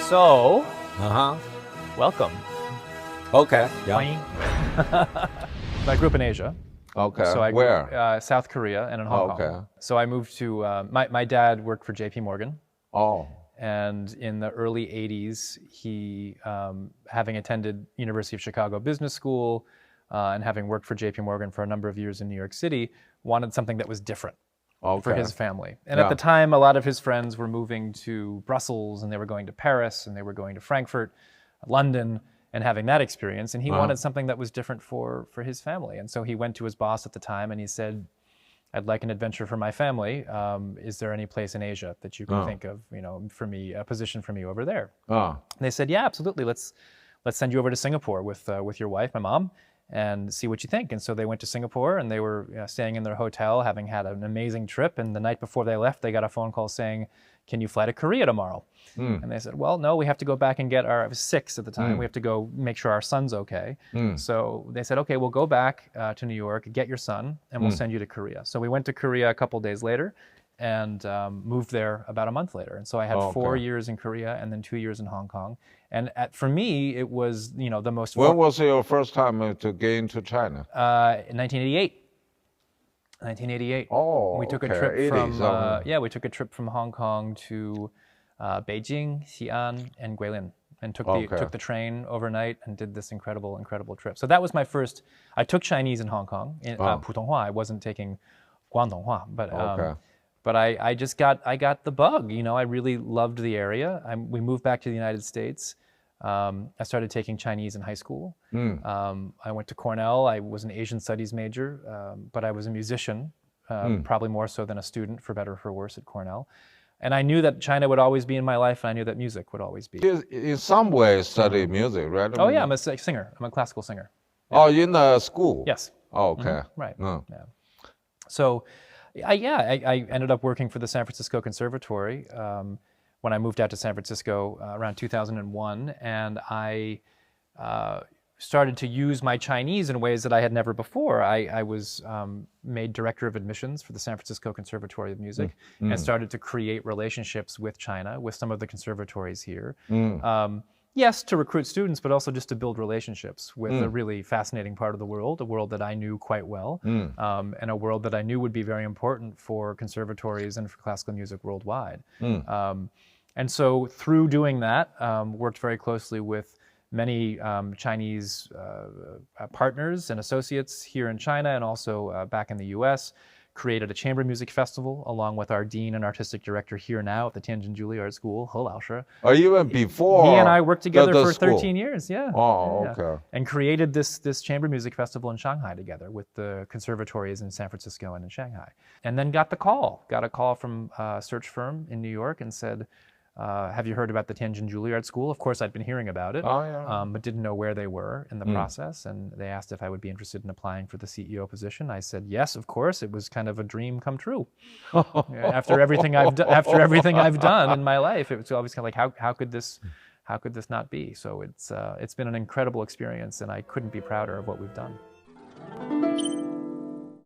So, welcome. Okay. 欢迎. I grew up in Asia. Okay. So I Where? South Korea and in Hong Kong. Okay. So I moved to, my dad worked for JP Morgan. Oh. And in the early 80s, he, having attended University of Chicago Business School and having worked for JP Morgan for a number of years in New York City, wanted something that was different for his family. And at the time, a lot of his friends were moving to Brussels, and they were going to Paris, and they were going to Frankfurt, London, and having that experience. And he wanted something that was different for his family. And so he went to his boss at the time, and he said, I'd like an adventure for my family. Is there any place in Asia that you can think of, for me, a position for me over there? And they said, yeah, absolutely. Let's send you over to Singapore with your wife, my mom, and see what you think. And so they went to Singapore, and they were staying in their hotel, having had an amazing trip. And the night before they left, they got a phone call saying, can you fly to Korea tomorrow? And they said, well, no, we have to go back and I was 6 at the time. We have to go make sure our son's okay. So they said, okay, we'll go back to New York, get your son, and we'll send you to Korea. So we went to Korea a couple days later and moved there about a month later. And so I had 4 years in Korea and then 2 years in Hong Kong. And for me, it was, the most... When was your first time to get into China? In 1988. 1988. Oh, we took a trip from we took a trip from Hong Kong to Beijing, Xi'an, and Guilin, and took the train overnight and did this incredible trip. So that was my first. I took Chinese in Hong Kong in Putonghua. I wasn't taking Guangdonghua, but I got the bug. I really loved the area. We moved back to the United States. I started taking Chinese in high school. I went to Cornell. I was an Asian studies major, but I was a musician, probably more so than a student, for better or for worse, at Cornell. And I knew that China would always be in my life, and I knew that music would always be. You, in some way, study music, right? Oh, yeah, I'm a singer. I'm a classical singer. Yeah. Oh, in the school? Yes. Oh, okay. Right. Yeah. So, I ended up working for the San Francisco Conservatory when I moved out to San Francisco around 2001, and I started to use my Chinese in ways that I had never before. I was made director of admissions for the San Francisco Conservatory of Music and started to create relationships with China, with some of the conservatories here. Yes, to recruit students, but also just to build relationships with a really fascinating part of the world, a world that I knew quite well, and a world that I knew would be very important for conservatories and for classical music worldwide. And so through doing that, worked very closely with many Chinese partners and associates here in China and also back in the US, created a chamber music festival along with our dean and artistic director here now at the Tianjin Juilliard School, He Laoshi. Or even before he and I worked together for school. 13 years, yeah. Oh, okay. And created this chamber music festival in Shanghai together with the conservatories in San Francisco and in Shanghai. And then got a call from a search firm in New York and said, have you heard about the Tianjin Juilliard School? Of course, I'd been hearing about it, but didn't know where they were in the process. And they asked if I would be interested in applying for the CEO position. I said yes, of course. It was kind of a dream come true. After everything I've done in my life, it was always kind of like, how could this not be? So it's been an incredible experience, and I couldn't be prouder of what we've done.